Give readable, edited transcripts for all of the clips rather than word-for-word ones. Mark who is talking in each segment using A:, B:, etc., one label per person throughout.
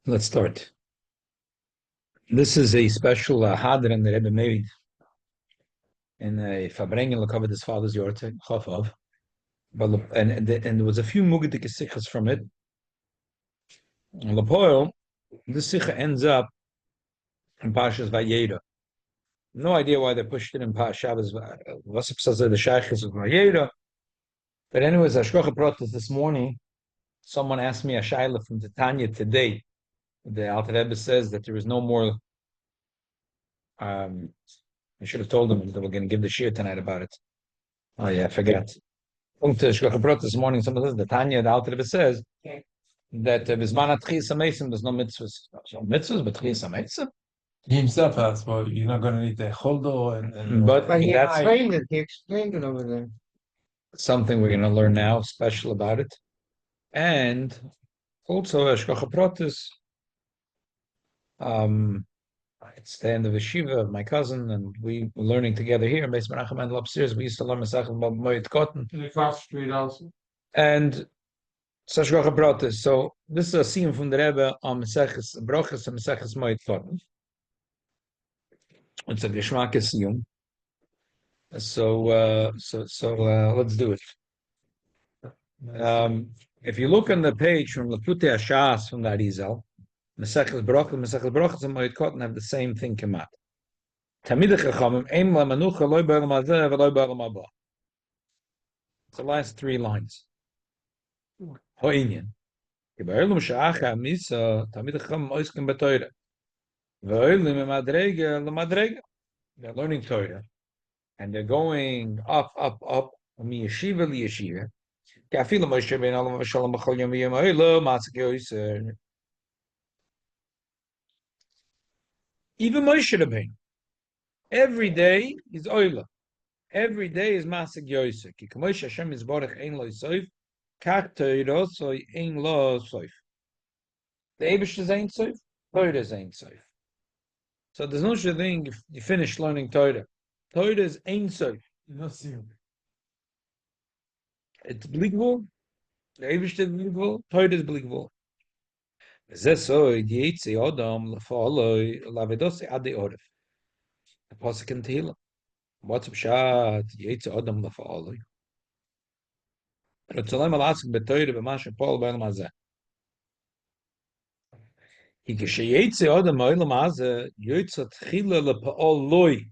A: Let's start. This is a special hadran that Rebbe made in a Fabrengen covered his father's yorte, Chafav. But and there was a few mugadik sichos from it. And Lapoil, this sicha ends up in Pashas Vayera. No idea why they pushed it in Shabbos. What's the shaykhs of Vayera? But anyways, Ashkocha Protas this morning, someone asked me a shayla from Titania today. The Alter Rebbe says that there is no more. I should have told them that we're going to give the shiur tonight about it. Oh yeah, I forgot. This morning, some of this, the Tanya, the Alter Rebbe says that Bisman Tchis Amesim, there's no mitzvahs. No mitzvahs, but Tchis Amesim.
B: He himself has, well, you're not going to need the choldo and
A: But
C: he
A: that's
C: explained it. He explained it over there.
A: something we're going to learn now, special about it. And also, Ashkocha Protis, it's the end of the Shiva of my cousin, and we were learning together here in Beis Menachem and upstairs. We used to learn Masach about Moed Cotton.
B: in the cross street also.
A: And Sashkocha Protis. So this is a scene from the Rebbe on Maseches Brochus and Maseches Moed Cotton. It's a Geschmack Siyum. So let's do it. If you look on the page from Lapute Ashas from the Arizal, Maseches Brochus and Moed Cotton have the same thing come out. Tamid Chachamim Eim La Manucha Loi Ba'olam Hazeh V'Loi Ba'olam Haba. It's the last three lines. Ho'inyan. Ba'olam Sha'acha Misa Tamid Chachamim Oiskim B'Toira. V'Olim Madrega L'Madrega. They're learning Torah, and they're going up, Mi Yeshiva Li Yeshiva. Ka'afilu Moshe Ben Olam V'Shalom B'Chol Yom V'Yom Ha'ilo Matzak Yoser. Even Moshe Rabbeinu. Every day is Oila. Every day is Masik Yosef. Ki Kamosh Hashem is Barach Ein Lo Soif, Kach Torah So Ein Lo Soif. The Eibush is Ein Soif, Torah is Ein Soif. So there's no such thing if you finish learning Torah. Torah is Ein Soif. It's believable. The Eibush is believable. Torah is believable. Zesoy Yetzi Adam Lafaloi Lavedosi Adi Oref. The Pasuk in Tehillim. What's up, Shad? Yetzi Adam Lafaloi. Ratzalem Alask Betoyre B'Masha Paul B'Elam Hazeh. He Kishayetzi Adam B'Elam Hazeh Yotzat Chila LePaol Loi.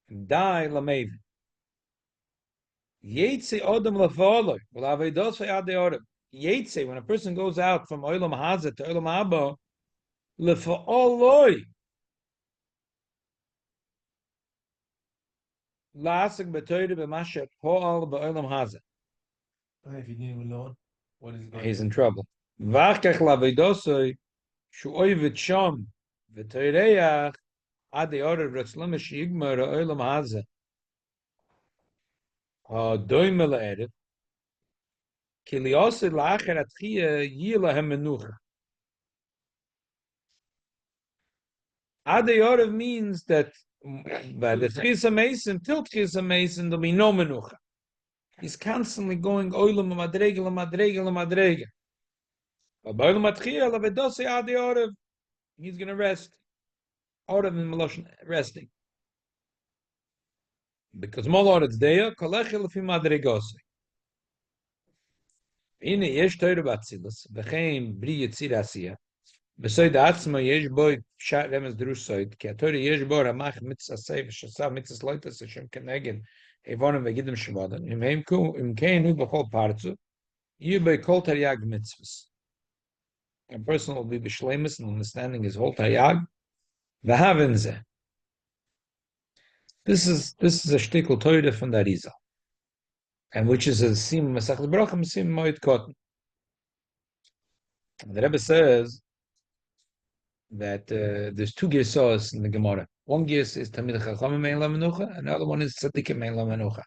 A: Die Lamev. Yetzi Adam Lafaloi. Well, Avedos Adi Oref. Yetzi, when a person goes out from Olam Hazeh to Olam Haba, LePaol Loi. Lasik Betoyre B'Masha Paul B'Elam Hazeh.
B: If you didn't even know what is going
A: He's in trouble. V'achkech laveidosoi shu'oy v'tsham v'toireach ad ye'orev ratzlam sheyigmar ha'olam hazeh ha'doim le'erev ki li'osei la'acher atchiyah yi lahem menucha. Ad ye'orev means that by the Tchisa Mason, till Tchisa Mason, there'll be no menucha. He's constantly going oilam madrega madrega madrega. But by oilam atchiyah lavedosei ad ye'orev, he's going to rest. Orev in Meloshin, resting. Because mol oretz deya koleche lefi madregosei. Ine yesh Torah b'atzilus v'chein bri yitzir asiyah. B'soid atzma yesh boi pshat remes drusoid ki aTorah yesh bo ramach mitzvah seif v'shasav mitzvah loitas Hashem keneged evonim v'gidim shavadim im kein hu b'chol parzu yu bei kol taryag mitzvahs. A person will be b'shleimus and understanding his whole taryag v'havin zeh. This is a shtickle Torah from the Arizal, and which is a sim Masach Brachim sim Moed Cotton. The Rebbe says that there's two girsas in the Gemara. One girs is Tamid Chachamim Ein La Menucha, and the other one is Tzadikim Ein La Menucha.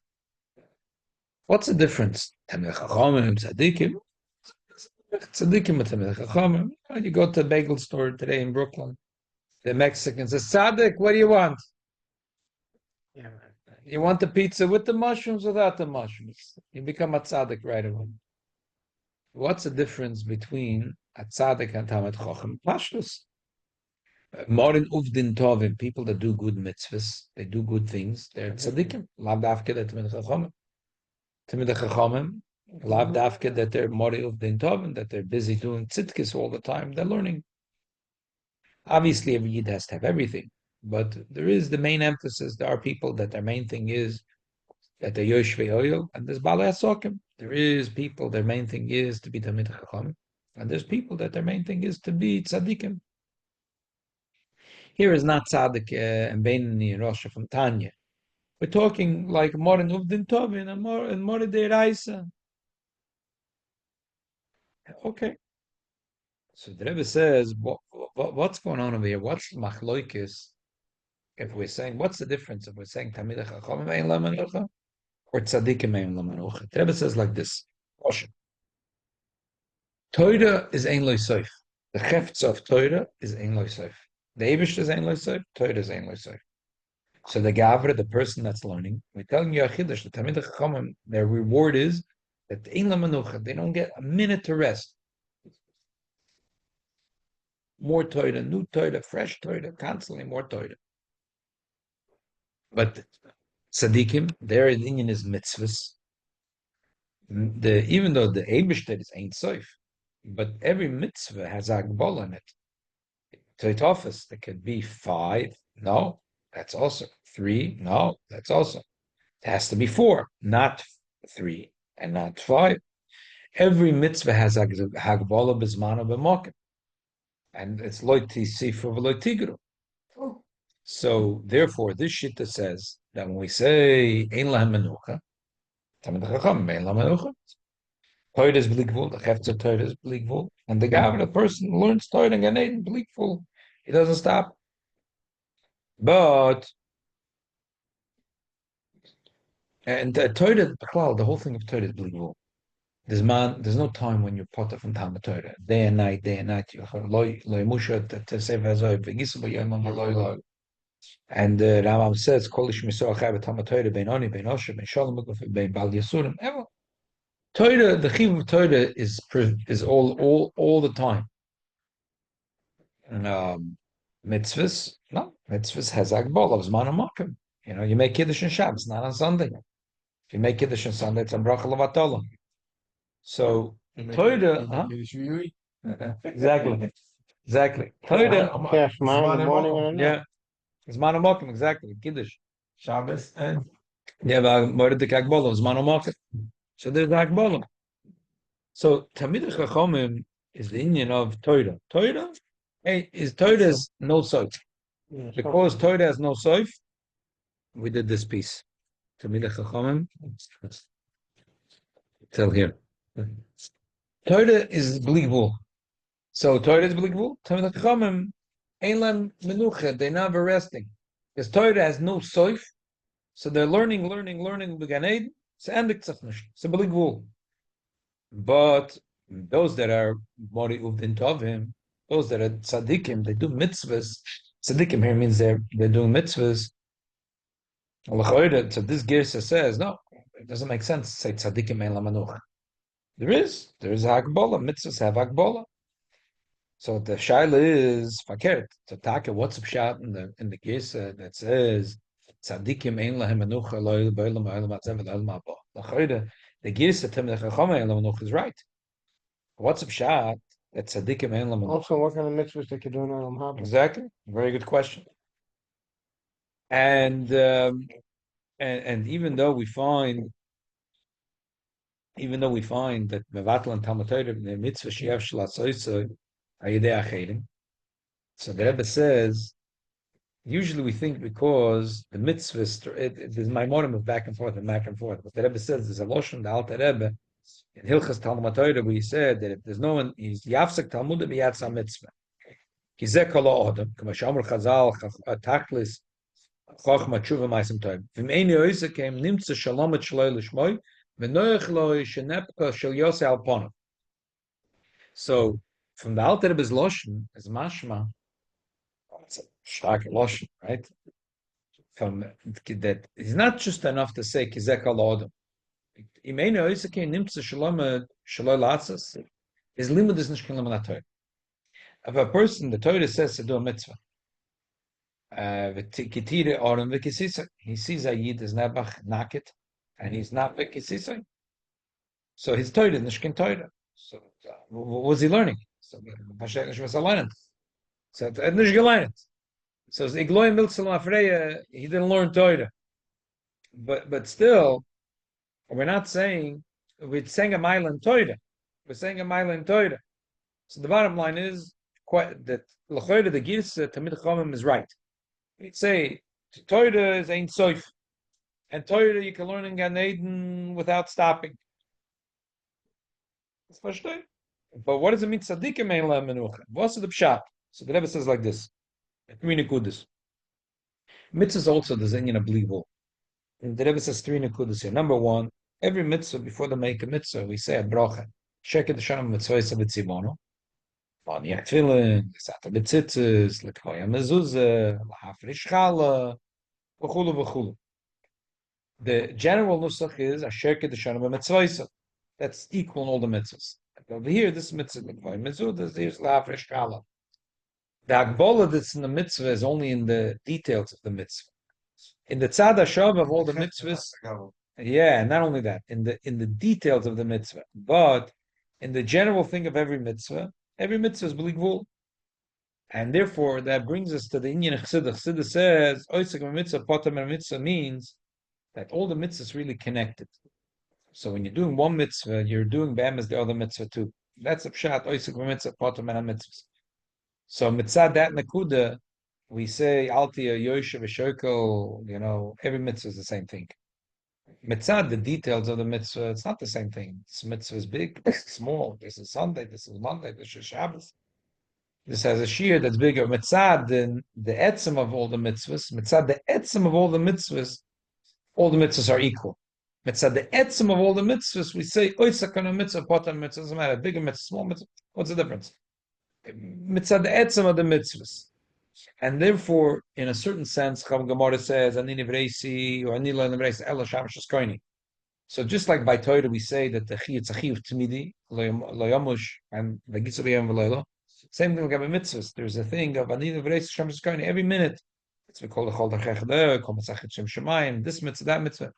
A: What's the difference? Tamid Chachamim, Tzadikim. Tzadikim and Tamid Chachamim. You go to the bagel store today in Brooklyn. The Mexican says, Tzadik, what do you want?
C: Yeah.
A: You want the pizza with the mushrooms, without the mushrooms? You become a tzaddik right away. What's the difference between a tzaddik and Talmid Chacham, pashtus. Morin uvdin tovim, people that do good mitzvahs, they do good things, they're tzaddikim. Lav dafke that Talmid Chacham. Talmid Chacham, lav dafke that they're mori uvdin tovim, that they're busy doing tzidkis all the time, they're learning. Obviously, every yid has to have everything, but there is the main emphasis. There are people that their main thing is that they're yoshvei oil, and there's balei asokim. There is people their main thing is to be Talmid Chacham, and there's people that their main thing is to be tzaddikim. Here is not tzaddik and Beinani and RaShab from Tanya. We're talking like more in Uvdin Tovin and more in Deiraisa. Okay. So the Rebbe says, what's going on over here? What's machloikis? If we're saying, what's the difference if we're saying Talmidei Chachamim ein lamanucha or tzaddikim ein lamanucha? The Rebbe says like this: Torah is ein loy soif. The chefetz of Torah is ein loy soif. The Eibush is ein loy soif. Torah is ein loy soif. So the gavra, the person that's learning, we're telling you a chiddush, the Talmidei Chachamim, their reward is that ein lamanucha, they don't get a minute to rest. More Torah, new Torah, fresh Torah, constantly more Torah. But tzaddikim, their opinion is mitzvahs. Even though the Eibishter is ain't soif, but every mitzvah has agbol in it. So it offers, there could be 5, no, that's also 3, no, that's also. It has to be 4, not 3, and not 5. Every mitzvah has hagbola bezmana b'mokim, and it's loiti sifu v'loy tigru. So therefore, this shitta says that when we say ein lahem menucha, Talmidei Chacham ein lahem menucha, Torah is bligvul, the chefetz of Torah is bligvul, and the gaver, the person learns Torah and Gan Eden bligvul. He doesn't stop. But and Torah, the whole thing of Torah is bligvul. There's no time when you're potter from Talmud Torah. Day and night. And Rambam says, "Kolish misor chayav Talmud Torah bein oni bein osher bein shalom bein bal yisurim." Torah, the chiyuv of Torah is all the time. Mitzvahs, no, mitzvahs has agbol of zman u'makim. You make kiddush on Shabbos, not on Sunday. If you make kiddush on Sunday, it's a bracha levatala. So Torah, huh? Exactly. Torah,
C: Yeah, Shema in the morning and at night.
A: yeah, zman u'makim, exactly. Kiddush.
B: Shabbos and
A: Yeah, but moedik agbol zman u'makim. So there's agbol. So Talmidei Chachamim is the union of Torah. Torah is no soif.
C: Yeah,
A: Because Torah has no soif, we did this piece. Talmidei Chachamim. Till here. Torah is bligvul. So Torah is bligvul. Talmidei Chachamim ein lahem menucha. They're never resting. Because Torah has no soif, so they're learning. Began Eden. It's a bligvul. But those that are mori uvdin tovim, those that are tzaddikim, they do mitzvahs. Tzaddikim here means they're doing mitzvahs. So this girsa says, no, it doesn't make sense to say tzaddikim ein lamanucha. There is hagbola. Mitzvahs have hagbola. So the shaila is fakert. So taka, what's up shot in the girsa that says tzaddikim ein lahem menucha lo b'olam ha'olam ha'tzev v'olam ha'ba. The girsa Talmidei Chachamim ein lahem menucha is right. What's up shot that tzaddikim ein lahem menucha?
C: Also, what kind of mitzvahs they could do in Olam Haba?
A: Exactly. Very good question. And even though we find that mevatel and Talmud Torah the mitzvah sheyav shelasoisoi ayidei acherim, so the Rebbe says usually we think because the mitzvahs there's maimonim of back and forth, but the Rebbe says there's a loshon the Alter Rebbe in Hilchas Talmud Torah where he said that if there's no one, he's yafsek Talmud b'yatsa mitzvah. Kizeh kol adam, kama shamar Chazal tachlis chachma tshuva ma'asim tovim. V'meini oisa kem nimtza shalom et shaloi l'shmoi v'noich lo shenepka shel yosei al ponav. So from the Alter Rebbe's loshon is mashma. It's a stark loshon, right? From that, it's not just enough to say kizeh kol adam. Imeni oisa kem nimtza shalom shaloi l'atzas. is limud is nicht kein limud Torah. If a person, the Torah says to do a mitzvah, he sees a yid is nebach naked, and he's not v'kisisa. So his Torah is nicht kein Torah. So what was he learning? So versteht nicht, was lernt. So nicht gelernt. So the Igloim Miltzel Afreya, he didn't learn Torah. But still, we're not saying we're saying a mile in Torah. We're saying a mile in Torah. So the bottom line is that L'choira the Girsa Tamid Chomim is right. We'd say Torah is Ein Soif, and Torah you can learn in Gan Eden without stopping. But what does it mean? Tzaddikim Ein La Menucha. What's the pshat? So the Rebbe says like this: three nekudas. Mitzvahs also there's Inyan of believable. And the Rebbe says three nekudas here. Number one, every mitzvah before they make a mitzvah, we say a bracha. Sheket Hashem mitzvahs b'tzivono. V'aniach tefillin, l'sata b'tzitzis, l'kvoya mezuzah, l'hafrish challah, v'chulu v'chulu. The general nusach is a sheket Hashem mitzvahs. That's equal in all the mitzvahs. Over here, this mitzvah l'kvoya mezuzah, here's l'hafrish challah. The agbola that's in the mitzvah is only in the details of the mitzvah. In the tzad hashav of all the mitzvahs, yeah, not only that, in the details of the mitzvah, but in the general thing of every mitzvah is b'ligvul. And therefore, that brings us to the Inyan Chassidus. Chassidus says, Oisek mitzvah, potam mitzvah means that all the mitzvahs really connected. So when you're doing one mitzvah, you're doing bam as the other mitzvah too. That's a pshat, Oisek mitzvah, potam mitzvahs. So mitzvah that nakuda, we say altia yosha v'shokel. Every mitzvah is the same thing. Mitzvah, the details of the mitzvah, it's not the same thing. This mitzvah is big, this is small. This is Sunday, this is Monday, this is Shabbos. This has a shiur that's bigger. Mitzvah, the etzem of all the mitzvahs. Mitzvah, the etzem of all the mitzvahs are equal. Mitzvah, the etzem of all the mitzvahs, we say oisakana mitzvah, potam mitzvah, doesn't matter. Bigger mitzvah, small mitzvah. What's the difference? Mitzvah the etzem of the mitzvahs, and therefore, in a certain sense, Chav Gemara says Ani Nivreisi or Ani Lo Nivreisi Elo Shamash Koini. So just like by Torah we say that the Chi Tzachiyuv Tmidi Lo Yomush and the Gitzuriyam V'Leilo. Same thing like by mitzvahs. There's a thing of Ani Nivreisi Shamash Koini every minute. It's we call the Chol Dachechadeh, Kol Matzachet Shem Shemayim, this mitzvah, that mitzvah.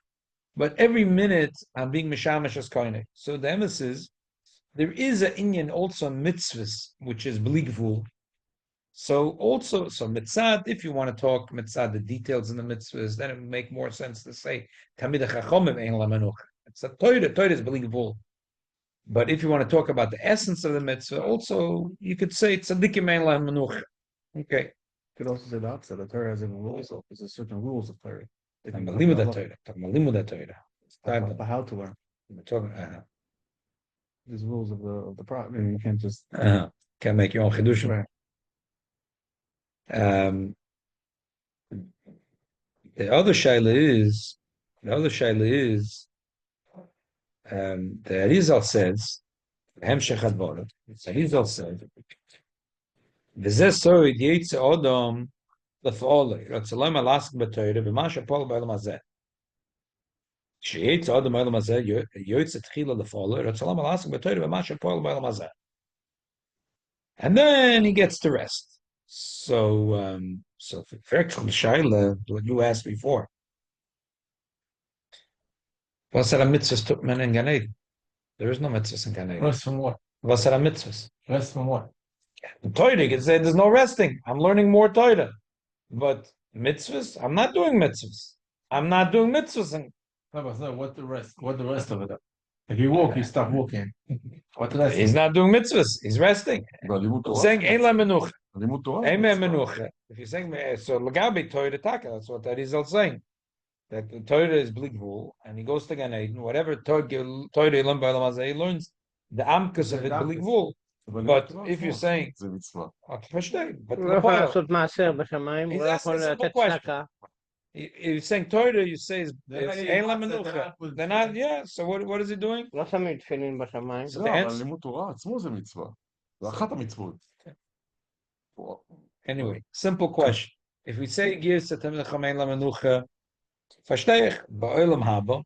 A: But every minute I'm being Mishamash as Koini. So the emphasis. There is an Inyan also mitzvahs, which is b'ligvul. So mitzvah, if you want to talk mitzvah, the details in the mitzvahs, then it would make more sense to say tamid chachomim ein la menucha. It's a Torah is b'ligvul. But if you want to talk about the essence of the mitzvah, also you could say tzaddikim ein la menucha. Okay.
C: You could also say the opposite. The Torah has even rules. There's certain rules of Torah.
A: Talking about limud Torah.
C: About how to learn.
A: We're talking.
C: There's rules of the product. You can't just
A: can't make your own chidushim. Right. The other shaila is the Arizal says Hemshech Advarim. The Arizal says V'zeh soid yitze odom lef'olei Ratzalayim alask b'Torah b'ma shapol b'olam hazeh. And then he gets to rest. So Shaila, what you asked before. There is no mitzvahs in Gan Eden.
B: Rest from what?
A: Mitzvahs.
B: Rest from what?
A: Torah, you can say there's no resting. I'm learning more Torah. But mitzvahs, I'm not doing mitzvahs.
B: No, but what the rest of it? If you walk, you stop walking. What the rest?
A: He's not doing mitzvahs. He's resting. Saying ein la menucha. Ein menucha. If you're saying so, lagabi Torah taka. That's what that is all saying. That the Torah is bligvul, and he goes to Gan Eden. Whatever Torah he learns the amkus of it bligvul. But if you're saying, you're saying Torah, you say it's ein la menucha. They're not, yeah. So what is he doing?
C: לא שמים תפילין בשמיים.
A: So the answer.
D: לימוד תורה עצמו זה מצווה. זה אחת המצוות.
A: Anyway, simple question. If we say Girsa Tamid Chacham ein la menucha, verstehe ich, ba'olam haba,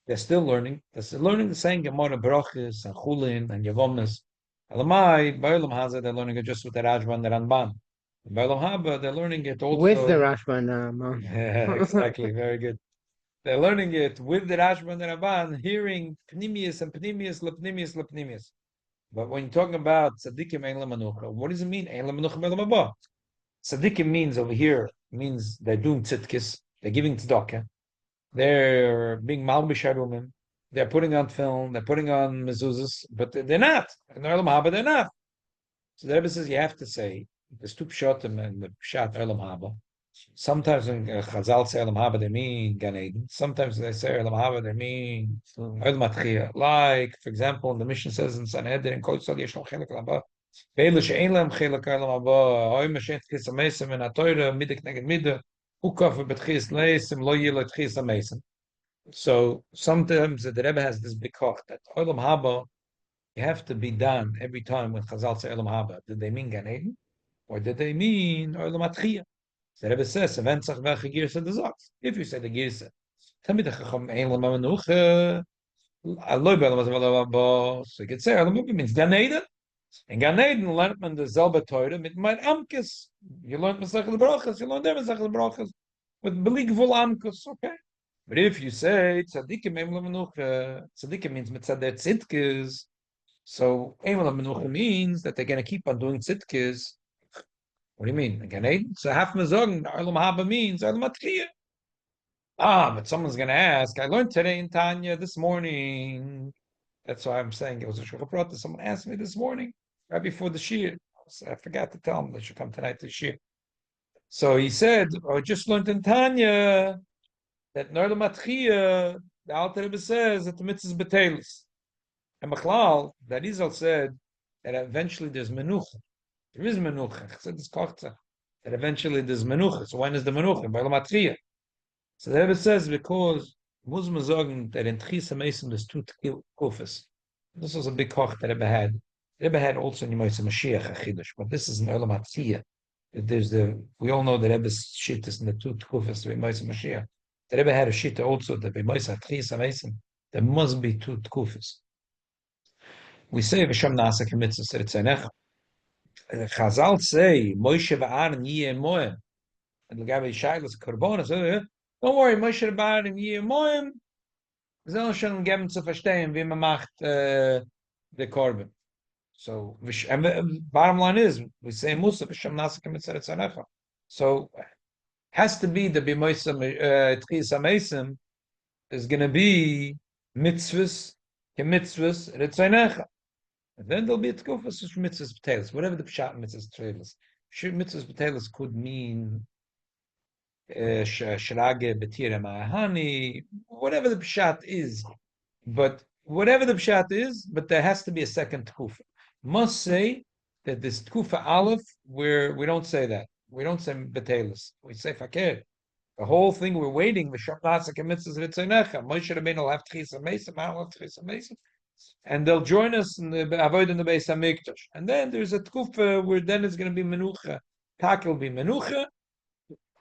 A: they're still learning. They're still learning the same Gemara Brachas and Chulin and Yavomas. Elamai, Ba'olam Haza, they're learning it just with the RaShab and the Ramban. Ba'olam Haba, they're learning it also
E: with the RaShab and the Ramban.
A: Yeah, exactly, very good. They're learning it with the RaShab and the Ramban, hearing Pnimius and Pnimius, Lepnimius, Lepnimius. But when you're talking about Tzaddikim Ein Lamanucha, what does it mean? Ein Lamanucha Be'olam Haba. Tzaddikim means over here, means they're doing tzidkis, they're giving tzedakah, they're being malbish harumim, they're putting on film, they're putting on mezuzahs, but they're not. In the Olam Haba, they're not. So the Rebbe says you have to say, there's two pshatim and the pshat Olam Haba. Sometimes when Chazal say Olam Haba, they mean Gan Eden. Sometimes they say Olam Haba, they mean Olam Atchiyah. Like, for example, the mission says in Sanhedrin, Kol Yisrael yesh lo chelek laba. Ve'elu she'ein lehem chelek olam haba. Hoi mashen tchis ha-mesim en ha-toira, midah k'neged midah. Ukaf v'betchis leisim, lo yeh lo tchis ha-mesim. So sometimes the Rebbe has this big koch that Olam Haba, you have to be done every time when Chazal say Olam Haba. Did they mean Gan Eden? Or did they mean Olam Atchiyah? The Rebbe says, if you say the Girsa, tell me the Chacham Ein Lama Menucha, Aloy B'Olam Haba, so you could say Olam Haba means Gan Eden. In Gan Eden, learnt man the Zelba Torah mit mein Amkes. You learned Masechel Brachas, you learned there Masechel Brachas with beligvul Amkes, okay? But if you say Tzadikim Ein Lama Menucha, Tzadikim means Mitzader Tzidkes, so Ein Lama Menucha means that they're going to keep on doing Tzidkes. What do you mean? Gan Eden? So half Mazog, Olam Haba means Olam Atchiyah. But someone's going to ask, I learned today in Tanya this morning. That's why I'm saying it was a Shulchan. Someone asked me this morning, right before the Shiur. I forgot to tell him they should come tonight to the Shiur. So he said, I just learned in Tanya that Olam Atchiyah, the Alter Rebbe says that the mitzvah is betelis. And Machlal, that Izal said that eventually there's menucha. There is menucha. I said this kochza. That eventually there's menucha. So when is the menucha? By Olam Atchiyah. So the Rebbe says because Muslims sagen that in Tchis HaMesim there's two kufas. This was a big koch that Rebbe had. Rebbe had also in Yemais Mashiach a chidush, but this is in Olam Atchiyah. We all know that Rebbe's shit is in the two kufas of Yemais Mashiach. The Rebbe had a shit also that Yemais Tchis HaMesim there must be two kufas. We say V'sham Nasa Kemitzvah Seretzanecha. Chazal say Moshe v'Aaron yiyeh moem, and l'gabe Shailas Korbanos. Don't worry, Moshe v'Aaron yiyeh moem. Zeh schon geben zu verstehen, wie man macht the korban. So, bottom line is, we say Musa v'Shem Nasa Kemitzvah Seretzanecha. So, has to be the b'Moisa Tchis HaMesim is going to be mitzvahs kemitzvahs Retzanecha. And then there'll be a tkufas of mitzvahs b'telis, whatever the pshat mitzvahs b'telis. Mitzvahs b'telis could mean shrage b'tira ma'ahani, whatever the pshat is. But whatever the pshat is, but there has to be a second tkufa. Must say that this tkufa aleph, where we don't say that. We don't say b'telis. We say fakir. The whole thing we're waiting. V'sham nasek mitzvahs v'tzonecha. Moshe Rabbeinu will have tchis hamesim. Aaron will have tchis hamesim. And they'll join us in the avoid in the Beis Hamikdash. And then there's a tkufa where then it's going to be menucha. Tak will be menucha,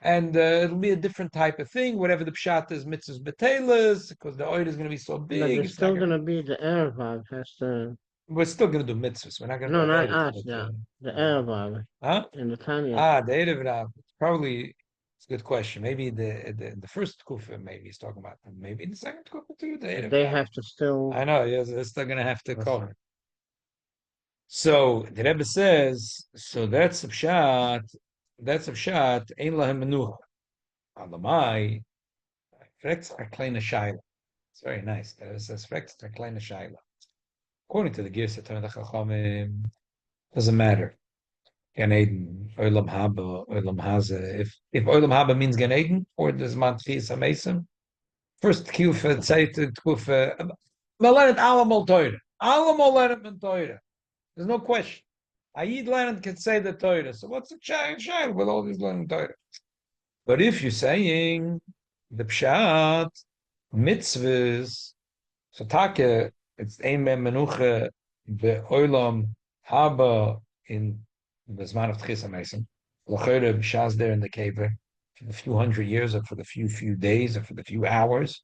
A: and it'll be a different type of thing. Whatever the pshat is, mitzvahs betelas, because the oil is going to be so big.
E: But it's still going to be the Erev has to.
A: We're still going to do mitzvahs. We're not going to.
E: No, not us. Yeah, the Erev.
A: Huh?
E: In the Tanya.
A: The Erev Rav. Probably. It's a good question. Maybe the first kufa maybe he's talking about. Maybe the second kufa too.
E: They have to still.
A: I know. Yes, they're still going to have to call. So the Rebbe says. So that's a pshat. That's a pshat. Ein lahem menucha. Alamai. Frex a kleine shaila. It's very nice. The Rebbe says frex a kleine shaila. According to the Girsa Tanach Chachamim, doesn't matter. Gan Eden, Olam Haba, Olam Haza. If Olam Haba means Gan Eden, or does Mantchis HaMesim, first Kufa, Tzeit Kufa, Malenet Alamol Torah. Alamol Lenet Torah. There's no question. Ayid Lenet can say the Torah. So what's the child with all these learning Torah? But if you're saying the Pshat, mitzvahs, so Taka, it's Eimem Menucha, the Olam Haba in the Zman of Tchis HaMesim. L'chayre b'shas there in the cave for the few hundred years, or for the few days, or for the few hours,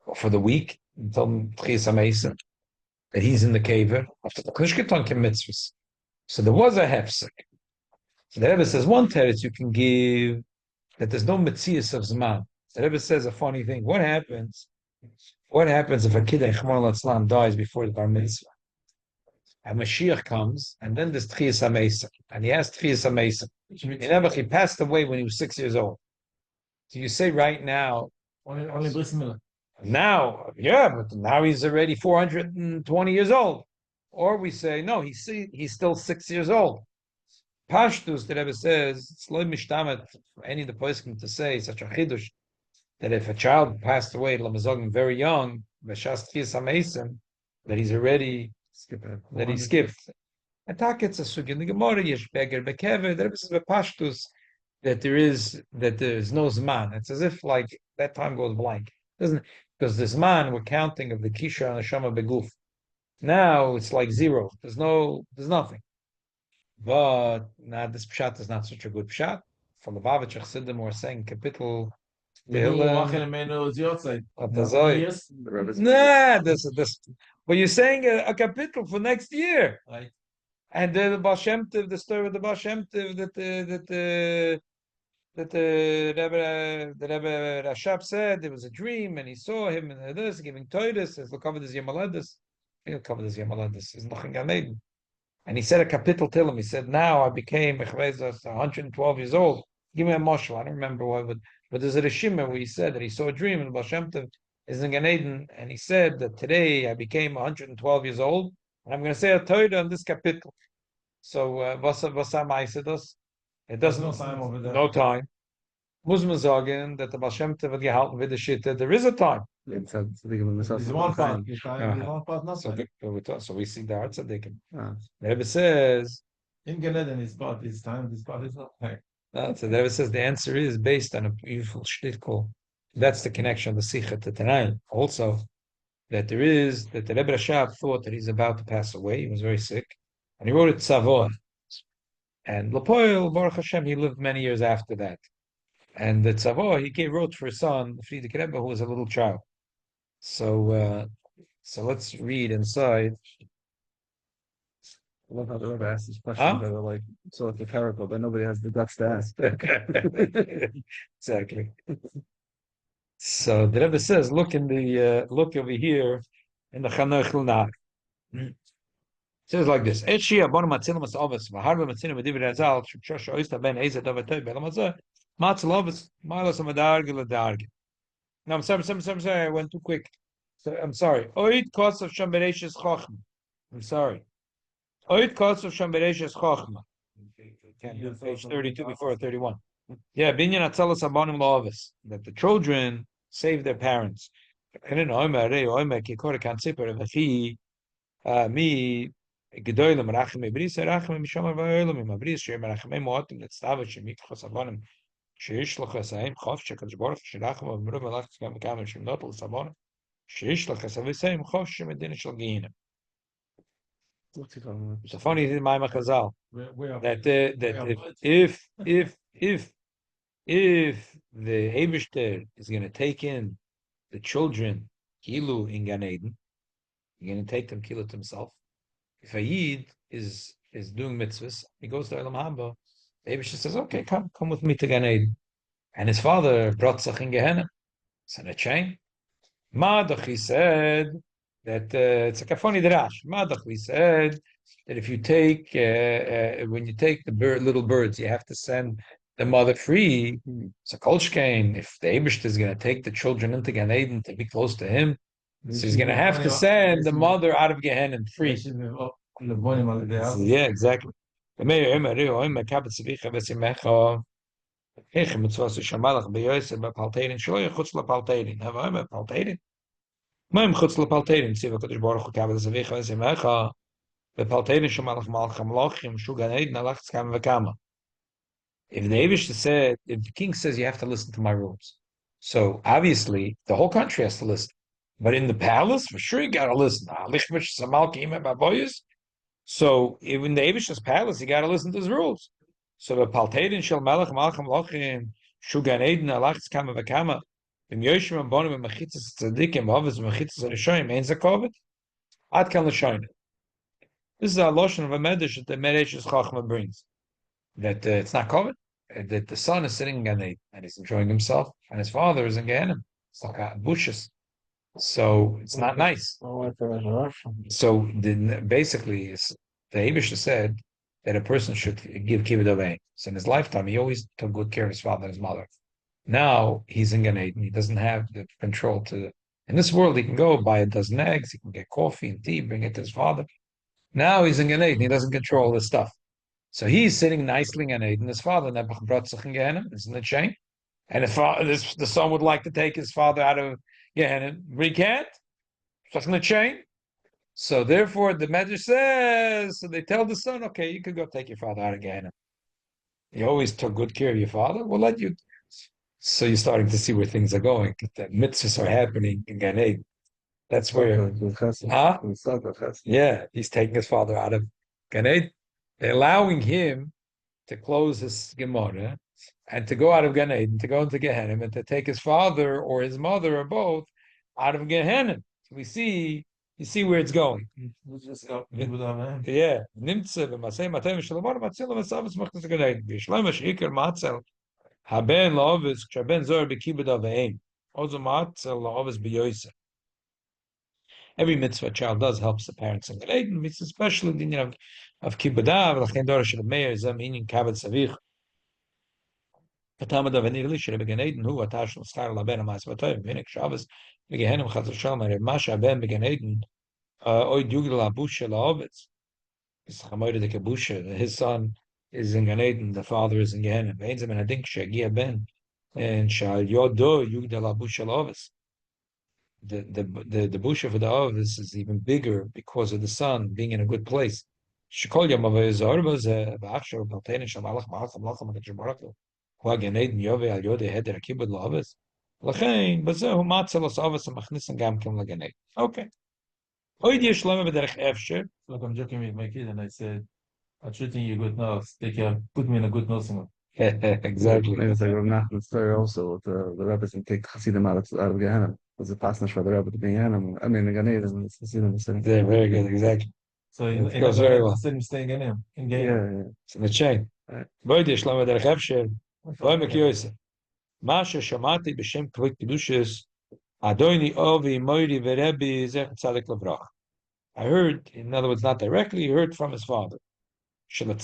A: or for the week until Tchis HaMesim. that he's in the cave after the Klishketon mitzvahs. So there was a hefsek. So the Rebbe says one teretz you can give that there's no mitzias of zman. The Rebbe says a funny thing. What happens? What happens if a kid in Chmon Latzlan dies before the bar mitzvah? And Mashiach comes, and then there's Tchias HaMeisa, and he has Tchias HaMeisa. He passed away when he was 6 years old. So you say right now,
B: only Bris Miller.
A: now, yeah, but now he's already 420 years old. Or we say, no, he's still 6 years old. Pashtus, the Rebbe says, it's lo mishtamet for any of the poskim to say such a chidush that if a child passed away, lamazogim very young, b'shas tchias hamesim, that he's already that he skipped. Attack it's a sugi in the Gemara, yesh beger bekever. The Rebbe says b'pashtus that there is no zman. It's as if like that time goes blank. Doesn't, because the zman we're counting of the kisha and the shama beguf. Now it's like zero. There's nothing. But now this pshat is not such a good pshat. For the Lubavitch Chassidim we're saying capital Nah, this. But you're saying a capital for next year,
B: right?
A: And the Baal Shem Tov, the story of the Baal Shem Tov that the Rebbe RaShab said there was a dream and he saw him and this giving Toides. Says, look over this Yamaladis. He'll cover this Yamaladis. He's nothing Gan. And he said a capital till him. He said, now I became 112 years old. Give me a moshel. I don't remember what, but there's a Rishima where he said that he saw a dream in Baal Shem Tov is in Gan Eden, and he said that today I became 112 years old, and I'm going to say a Torah on this capital. So, what's Maisedos? It doesn't.
B: No time over there.
A: No time. Muslims sagen that the Baal Shem Tov had gehalten with the shit that there is a time.
C: It's one
B: part.
A: So we see the hearts of Dickin.
C: Ah.
A: The Rebbe says,
B: in Gan Eden is part, this time, this part is not time.
A: So the Rebbe says the answer is based on a beautiful shtickle. That's the connection of the Sikha to Tanai. Also, that the Rebbe RaShab thought that he's about to pass away. He was very sick. And he wrote it Tzavor. And Lepoil, Baruch Hashem, he lived many years after that. And the Tzavor, he wrote for his son, Friedrich Rebbe, who was a little child. So let's read inside.
C: I love how the Rebbe asked these questions that are like so rhetorical, but nobody has the guts to ask.
A: Exactly. So the Rebbe says, look look over here in the Chanoch Lunar. It says like this: Etshi abonu matzilim as ovis v'harbe matzilim v'divid azal shusha oista ben ezet ovatay belamazah matzel ovis milos amadarge ladarge. No, I'm sorry. I went too quick. So I'm sorry. Oid kos of shambereshes chochma. I'm sorry. Oid kos of shambereshes chochma. Can't do page 32 before 31. Yeah, binyan atzalas abonim la'ovis, that the children save their parents. Me gedoylem rachme bris rachme mishomar va'olam im bris shem rachme moatim letzava shemik chosabonim sheish lochasaim chof shekadosh baruch shelachme v'mru v'lach tzgam v'kam shem notel sabonim sheish lochasavisaim chof shemedin shel gehinam. It's a funny thing, my Chazal, that if the Eibishter is going to take in the children kilu in Gan Eden, you're going to take them kilu to himself. If a Yid is doing mitzvahs, he goes to Olam Haba. The Eibishter says, "Okay, come with me to Gan Eden." And his father brought Tzach in Gehenna. It's in a chain. Madach, he said that it's like a funny drash. Madach, he said that if you take when you take the little birds, you have to send the mother free. It's a kolshkein. If the Eibishter is going to take the children into Gan Eden to be close to him, so he's going to have to send the mother out of Gehenna free. Yeah, exactly. If the king says you have to listen to my rules, so obviously the whole country has to listen. But in the palace, for sure you gotta listen. So in the Avish's palace, you gotta listen to his rules. So the Paltadin shel Malach Malcham Lochim Shugan Eden Alachs Kama Vakama Bim Yoshim and Bonim and Machitzas Tzadikim Ovis Machitzas Rishoyim Ein Zakovet. Ad kan l'shoyne. This is a lotion of a medrash that the Medrash Chachma brings. That it's not covered. That the son is sitting in Gan Eden and he's enjoying himself, and his father is in Gehenna. It's like bushes. So it's not nice. So basically, the Abish said that a person should give kibbud away. So in his lifetime, he always took good care of his father and his mother. Now he's in Gan Eden. He doesn't have the control to. In this world, he can go buy a dozen eggs. He can get coffee and tea, bring it to his father. Now he's in Gan Eden. He doesn't control this stuff. So he's sitting nicely in Gan Eden. His father Nebuch brought sich in Gehenna. Isn't it shame? And if the son would like to take his father out of Gehenna, but he can't. It's not chain. So therefore, the Medrash says, so they tell the son, okay, you can go take your father out of Gehenna. You always took good care of your father. We'll let you. So you're starting to see where things are going. The mitzvahs are happening in Gan Eden. That's where, yeah, he's taking his father out of Gan Eden. They're allowing him to close his Gemara and to go out of Gan Eden, to go into Gehenna, and to take his father or his mother or both out of Gehenna. So you see where it's going. Yeah. Nimtze v'masei matei v'shalomar matzil v'savos machnas Gan Eden. V'yishloim ha'shikar matzel haben la'ovis k'shaben zor b'kibud aveim. Ozo matzel la'ovis b'yoyse. Every mitzvah a child does helps the parents in Gan Eden. It's especially the union of kibbutz. L'chein dor shel meir zeh meaning kavod savich. V'tamad avenir li shel Gan Eden hu atash l'schar laben ha'mas v'toyv v'hinek Shabbos v'gehenim chaz v'shalom erev masha ben Gan Eden oid yugdel abusha la'ovetz. It's chamoyde de kabusha. His son is in Gan Eden. The father is in Gehenna. V'ein zeh men adink she'agia ben and shal yodo yugdel abusha la'ovetz. The busha for the ovis is even bigger because of the sun being in a good place. Shekol yom avayizor v'achshor b'altein shamalach ma'acham lachem ha'kadshim barakhu hu ha'ganeden yove al yode heder ha'kibud la'ovis l'chein b'zehu matzel os ovis ha'machnissen gam kem l'ganeden. Okay. Oid yesh lema b'derech efsher.
B: Look, I'm joking with my kid, and I said, I'm treating you good nurse. Take care, put me in a good nursing home.
A: Exactly.
C: Maybe it's like Rav Nachman's story also. The Rebbe can take Hasidim out of Gehenna. There's a passage for the Rebbe to be Gehenna. I mean, the Gan Eden is Hasidim the same.
A: Yeah, very good. Exactly.
B: So
A: It goes very well.
B: Hasidim staying in him. In
C: Yeah,
B: game.
C: yeah.
A: It's in the chain. Oid yesh lema b'derech efsher. Loy mekiyose. Masha shamati b'shem kvik kedushes Adoni ovi moiri v'Rebbe zech tzadik levrach. I heard, in other words, not directly, he heard from his father. Even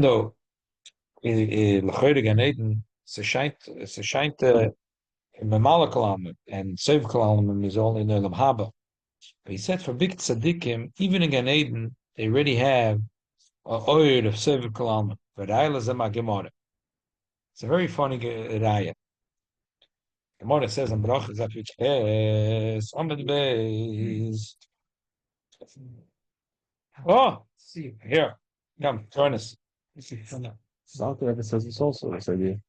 A: though L'chayre Gan Eden, se scheint Memala Kalamim, and Sev Kalamim is only in Olam Haba. But he said for big tzaddikim, even in Gan Eden, they already have a oil of Sev Kalamim. It's a very funny raya. Gemara says in Brachas that which is on the base. Oh, see here. Come, join us.
C: South Rebbe says it's also this idea.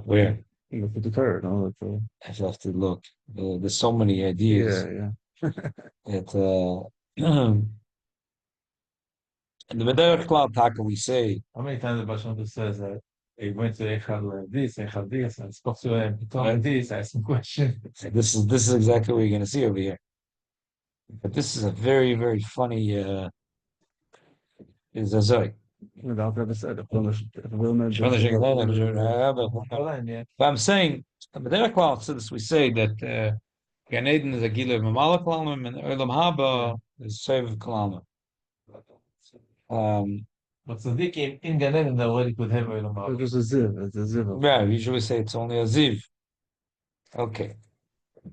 A: Where?
C: You put the third, no?
A: I just have to look. There's so many ideas.
C: Yeah.
A: It in the Mederach Klal Taka we say.
B: How many times the Bashon says that he went to Echad this, I spoke to him, he told me this, I asked him questions.
A: This is exactly what you're going to see over here. But this is a very, very funny is a zoy.
C: Without Rebbe said,
A: But I'm saying, the Mederach Klal says we say that Gan Eden is a Gila of Mamala Kalamim and Olam Haba is Sev Kalamim.
B: But Tzaddikim in Gan Eden they already could have Olam Haba.
C: it was a ziv. It's a ziv.
A: Yeah, we usually say it's only a Ziv. Okay.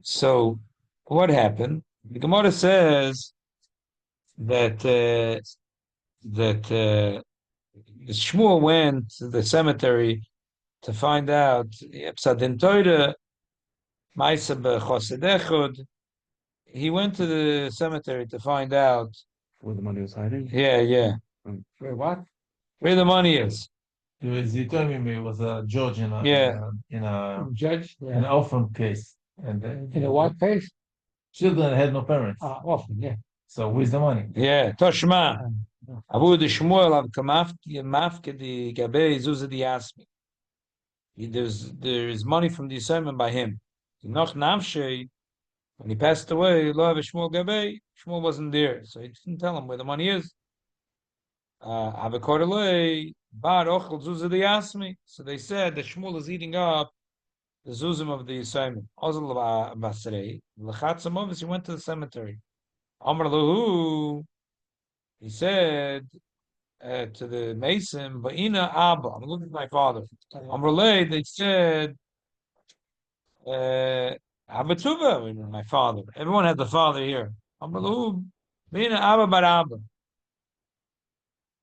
A: So what happened? The Gemara says that Shmuel went to the cemetery to find out Psadin Torah, Maisa b'Chosed Echad. He went to the cemetery to find out
C: Where the money was hiding.
A: Yeah.
B: Wait, what?
A: Where the money is.
B: He told me it was a judge in a
A: Judge?
B: an orphan case. And
A: In a what case?
B: children had no parents.
A: Often, yeah.
B: So where's the money?
A: Yeah, Toshma. Abu de Shmuel av kamafke di gabe Zuza di Yasmi. There's money from the Yisraelim by him. Noch Navshei, when he passed away, Lo Shmuel Gabei, Shmuel wasn't there, so he didn't tell him where the money is. Avakorelei, Bar Ochel Zuzah the Yasmi. So they said that Shmuel is eating up the Zuzim of the Yisraelim. Ozel Basrei, Lechatzam he went to the cemetery. Amar Lahu, he said to the mason, Ba'ina Abba, I'm looking at my father. Amrulay, they said, Abatuva, my father. Everyone had the father here. Amrulu, Ba'ina Abba Bar Abba.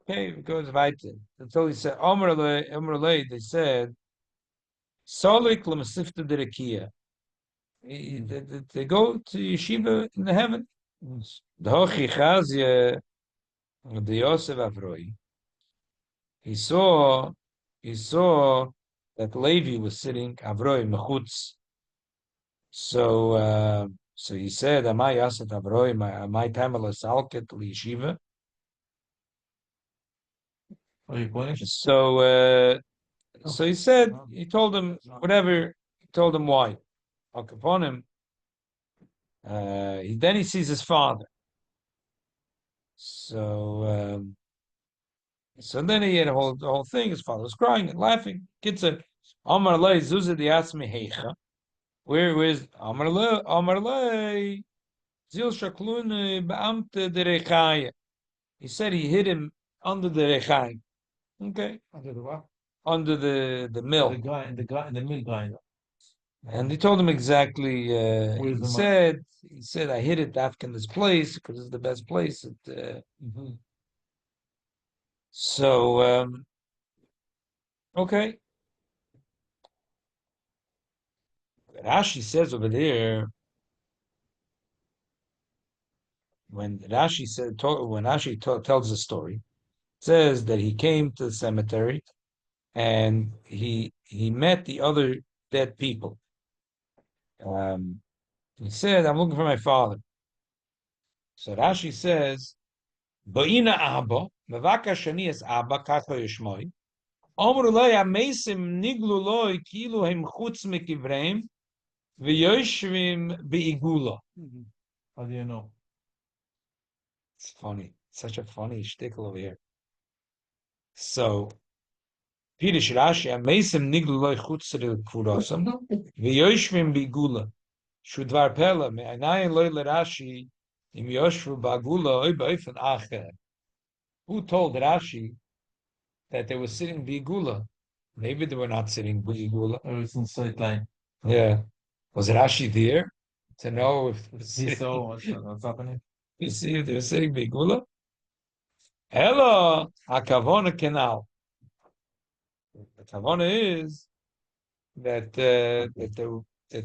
A: Okay, it goes weiter. Until he said, Amrulay, they said, Solik Lamasifta Dirakia. They go to yeshiva in the heaven. The Hochi Chazia, the Yosef Avroi. He saw that Levi was sitting Avroi Mechutz. So he said, "Amai Yosef Avroi, my Pamela Salket Yeshiva."
B: Are you pointing?
A: So he said, he told him whatever. He told him why. Upon him, then he sees his father. So then he had the whole thing. His father was crying and laughing. Kid said, "Amar lei zuzah diatzmi heicha." Where is Amar lei zil shaklun beamte derechaya? He said he hid him under the rechayim. Okay,
B: Under the what?
A: under the mill.
B: The mill grinder.
A: And he told him exactly. He
B: the
A: said, I hid it after in this place because it's the best place. So okay. Rashi says over there when Rashi tells the story, it says that he came to the cemetery and he met the other dead people. He said, "I'm looking for my father." So Rashi says, "Ba'ina Abba, mevaka shani es Abba kacha yishmoi." Omru loy amesim niglu loy kilu hem chutz mekivreim v'yoshvim beigula.
B: How do you know?
A: It's funny, such a funny shtickle over here. So, Pirish Rashi amesim niglu loy chutz kfurosam v'yoshvim beigula. Shudvar pela me'anayin loy l'Rashi im yoshvu bagula oy ba'ofen acher. Who told Rashi that they were sitting beigula? Maybe they were not sitting beigula.
B: It was in sight line.
A: Yeah. Was Rashi there to know if
B: He saw what's happening.
A: you see if they were sitting beigula? Hello, hakavona kenal. The kavona is that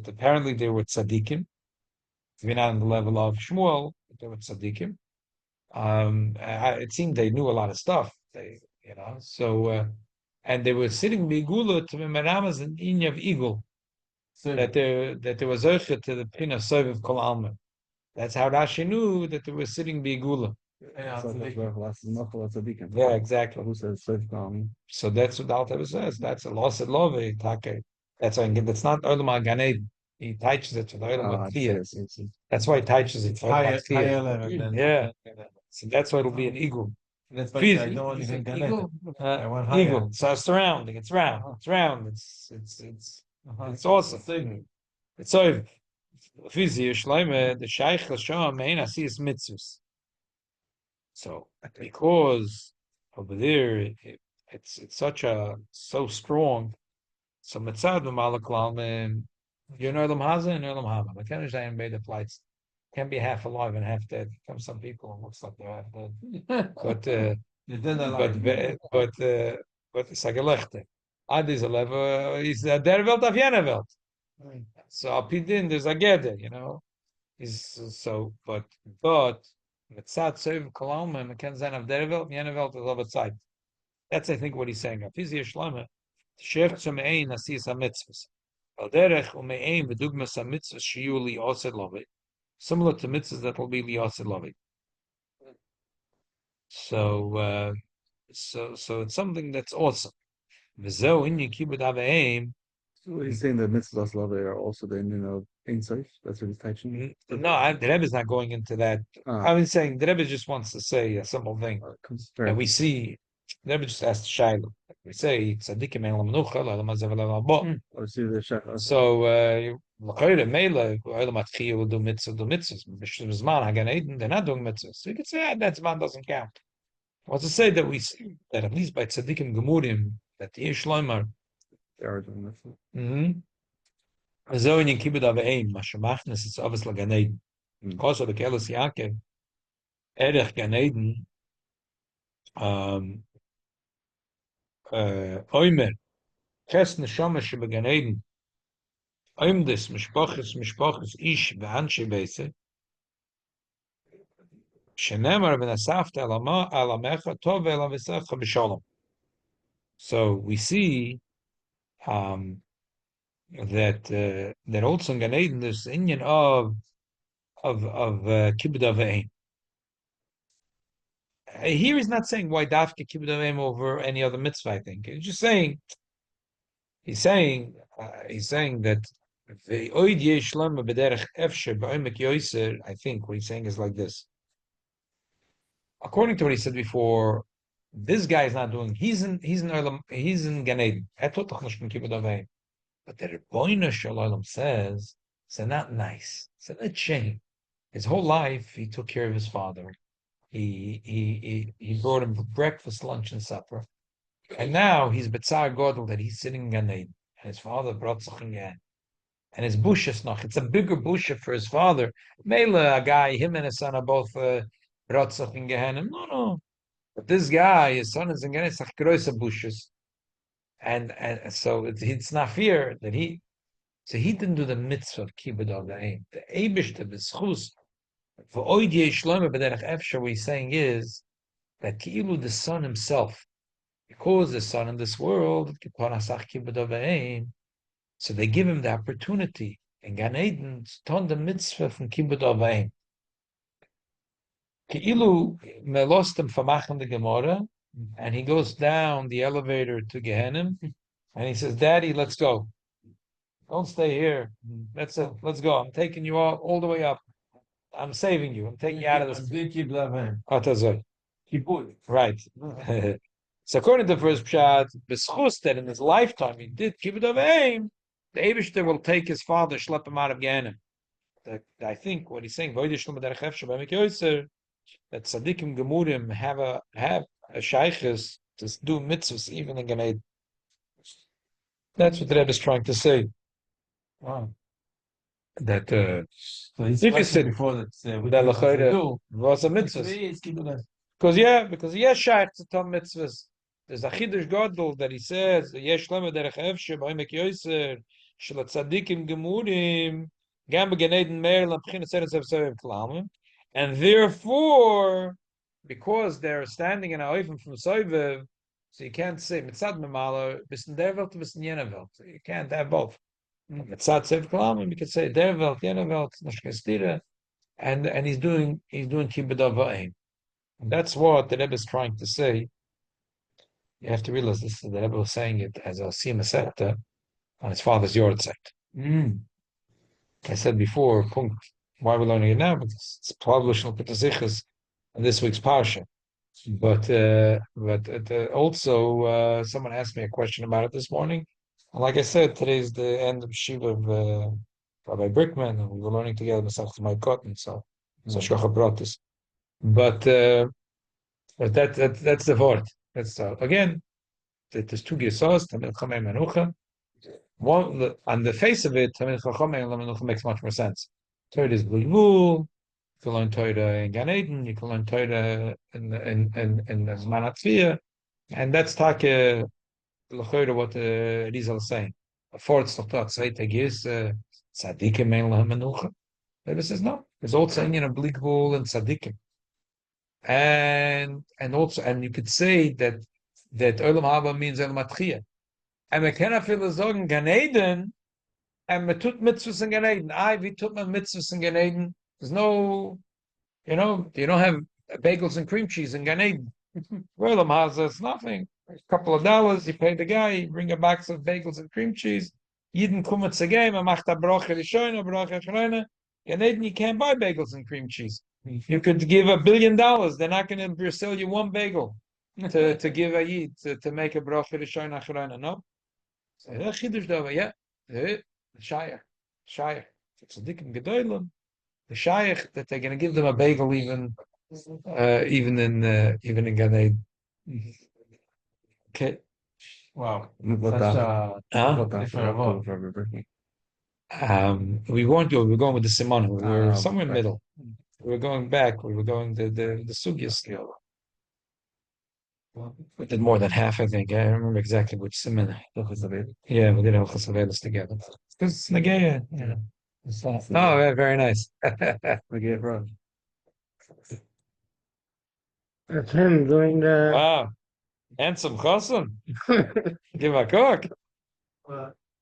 A: apparently they were tzaddikim. Maybe not on the level of Shmuel, but they were tzaddikim. It seemed they knew a lot of stuff. And they were sitting beigula to Meramas and Inyav Eagle. That there was Zoche to the pin of Soviv Kol Alma. That's how Rashi knew that they were sitting beigula. Yeah, exactly. So that's what the Alter says. That's a loss at love. That's why that's not Olam Ganed. He teaches it to the Olam Kiyah. That's why he teaches it to
B: higher
A: Olam
B: level.
A: Yeah. So that's why it'll be an eagle.
B: That's why I don't want to get
A: eagle. So surrounding. It's round. It's round. It's awesome. It's so. The Shaykh Hashem main asiyas mitzvahs. So because over there it's so strong. So mitzad malaklam you're in Olam Haza and Olam Haba. I can't understand made the flights. Can't be half alive and half dead. Some people it looks like they're half dead. But it's like a lechte. Is a level. Is der Welt auf jener Welt. So Alpidin, there's a geder, but mitzat sev kolom and ken zayn of der Welt, jener Welt is over side. That's I think what he's saying. Afizi yishlama sheft zum ein asis a mitzvahs. Al derech umein bedugmas a mitzvahs shiyu li osed lovi. Similar to mitzvahs that will be li osed lovi. So it's something that's awesome. V'zeu in Yikibud Aveim.
C: So he's saying that mitzvahs love are also the ending of Ein Sof. That's what he's teaching.
A: No, the Rebbe is not going into that.
C: Ah,
A: I was saying the Rebbe just wants to say a simple thing that we see. The Rebbe just asked Shiloh. We say tzaddikim ein lamnucha la'olam hazeh v'la'olam haba.
C: or see the shach.
A: So l'chayre meila olam atchiyah will do mitzvahs. B'zman Hagan Eden they're not doing mitzvahs. So you could say that zman doesn't count. What's to say that we see that at least by tzaddikim gemurim that the Yesh Loimar.
C: They are doing mitzvah.
A: So in Yikibud Aveim, Mashemachnes is obviously Gan Eden. Also the Kelos Yaakov, Erech Gan Eden, Oimer, Ches Neshama Shebe Gan Eden, Oimdes Mishpoches Ish V'Anshe Beise, Shenemar V'Nasafta Alamecha Tov Elavisecha B'Shalom. So we see that also in Gan Eden there's the Indian of Kibbud Aveim. Here he's not saying why Dafke Kibbud Aveim over any other mitzvah. I think he's just saying he's saying that the Oid Yesh Lama B'derech Efsher B'Omek Yoser. I think what he's saying is like this. According to what he said before, this guy is not doing. He's in Gan Eden. But the Rebbeinu Shalom says it's not nice. It's a shame. His whole life he took care of his father. He brought him breakfast, lunch, and supper. And now he's Betzar Godel that he's sitting in Gan Eden. And his father brought something in. And his bushes noch. It's a bigger bush for his father. Mela, a guy, him and his son are both brought something in. No. But this guy, his son is in Gan Eden, it's größer bushes. And so it's not fair that he didn't do the mitzvah of kibbud aveim. The Eibishter b'schus for oid yeshloime b'derech efsher. What he's saying is that ki'ilu the son himself, because the son in this world, so they give him the opportunity in Gan Eden to turn the mitzvah from kibbud aveim. Ki'ilu melostem famachem the Gemara. And he goes down the elevator to Gehenim, and he says, "Daddy, let's go. Don't stay here. That's it. Let's go. I'm taking you all the way up. I'm saving you. I'm taking you out of this." Right. So according to the first pshat, b'schus that in his lifetime he did kibbud aveim, the Eibishter will take his father, schlep him out of Gehenim. I think what he's saying, that tzaddikim gemurim have a shaykhis to do mitzvahs even in Gan Eden. That's what the Rebbe is trying to say.
B: Wow.
A: That
B: So he's
A: if you said
B: before that
A: that l'chayre was a mitzvah. Because yes, shaykh to tell mitzvahs. There's a chidush gadol that he says yesh lema derech efshe b'omek yoser shel tzaddikim gemurim gam b'Gan Eden meir l'bchinas eretz evsev klamim. And therefore, because they're standing in a oifen from Soivev, so you can't say mitzad memala bis in der Welt bis in jener Welt. You can't have both. Mitzad sev kalamim, you can say der Welt, jener Welt, nashkestira, and he's doing kibbud aveim. That's what the Rebbe is trying to say. You have to realize this. The Rebbe was saying it as a siyum sekta on his father's yortzeit. I said before, punkt. Why we're learning it now? Because it's published in the Sichos in this week's parsha. But also someone asked me a question about it this morning. And like I said, today's the end of Shiva of Rabbi Brickman, and we were learning together Masechta my cotton. So Shkocha brought this. But that's the word. That's again. There's two gesas, Tamil Chamei Menucha. One on the face of it, Tamil Chachamei Menucha makes much more sense. Torah is Bulbul. You can learn Torah in Gan Eden. You can learn Torah in Zman HaTzviyah, and that's take l'chayre what Rizal is saying. Before it's not that zweite gis tzaddikim ein lahem menucha. Rebbe says no. There's also in Bulbul and tzaddikim, and you could say that Olam Haba means Olam Atchiyah, and we cannot feel the Gan Eden. And we took mitzvahs in Gan Eden. We took my mitzvahs in Gan Eden. There's no, you don't have bagels and cream cheese in Gan Eden. Well, it's nothing. a couple of dollars, you pay the guy, you bring a box of bagels and cream cheese. Yidden kummet zagay, macht a broche rishoyne, broche achroine. And then you can't buy bagels and cream cheese. You could give $1 billion. They're not going to sell you one bagel to give a yid to make a broche rishoyne achroine. No. Chidush dava, yeah. Shire. It's a dick gedoylem. The shaykh that they're going to give them a bagel even in Gan Eden. Okay.
B: Wow.
C: What
B: Such
C: the-
B: a
C: what the-
B: different world.
A: We weren't going. We were going with the Simon. We were somewhere in the
C: right.
A: middle. We were going back. We were going the Sugyas. We did more than half, I think. I don't remember exactly which Simon. Yeah, we did Hilchos Avelis together. Because Nagaya, yeah. Oh, yeah, very nice.
C: Okay, bro.
E: That's him doing the.
A: Wow. Handsome Chosun. Give a cook.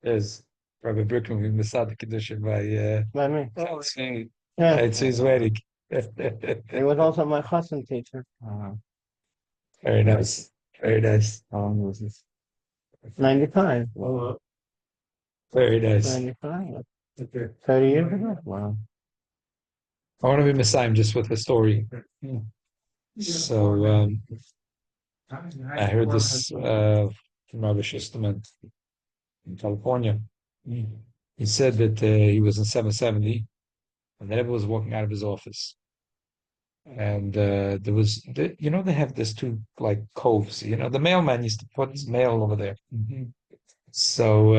A: Is Rabbi Brickman with Masad Kedushin
E: By me.
A: by
E: Yeah,
A: it's his wedding.
E: he was also my chassan teacher.
A: Very nice. Very nice.
C: How long was this?
E: 95.
A: Very nice.
E: 95. 30 years ago.
C: Wow.
A: I want to be Messiah just with the story. So I heard this from Rabbi Shistman in California. He said that he was in 770 and the Rebbe was walking out of his office. And there was, they have this two like coves. The mailman used to put his mail over there. So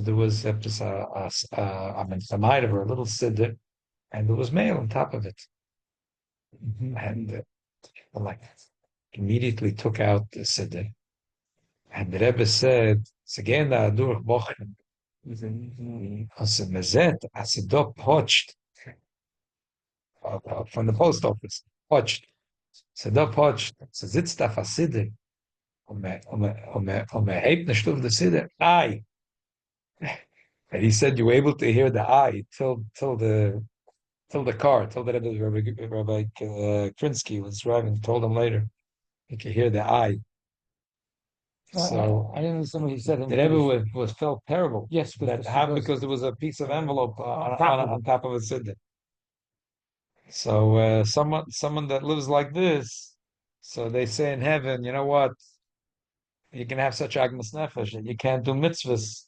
A: there was just a mite or a little siddur, and there was mail on top of it. And like immediately took out the siddur. And the Rebbe said, "Again, da durch Bochen." I said, "Mezet, I said, dort poached from the post office, poached." So dort poached. So sitzt auf a siddur, hebt nicht auf the siddur. Aye. And he said you were able to hear the aye till the car, till the Rabbi Krinsky was driving, told him later. You could hear the aye. So
B: I didn't understand what he said.
A: the Rebbe was felt terrible.
B: Yes,
A: Because there was a piece of envelope on top of a siddur. So someone that lives like this, so they say in heaven, you know what? You can have such agmas nefesh and you can't do mitzvahs.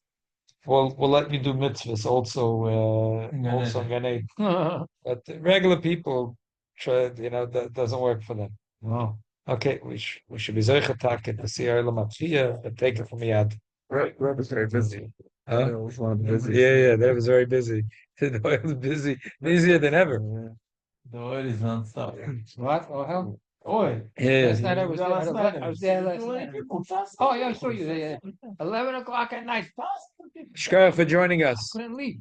A: We'll let you do mitzvahs also in Gan Eden. But regular people try, that doesn't work for them.
C: Wow.
A: Okay, we should be zeichetak to see our Lamatria, but take it from me out.
C: Rebbe was very busy.
A: Huh?
C: They always wanted to busy.
A: Yeah, that was very busy. The oil was busy, busier than ever.
B: The oil is non-stop.
F: What? Oh, hell? Oil.
A: Yeah.
F: Last night I was there.
B: Last night.
F: I was there last night. Oh, yeah, I saw you there. 11 o'clock at night.
A: Shkar for joining us.
F: Couldn't leave.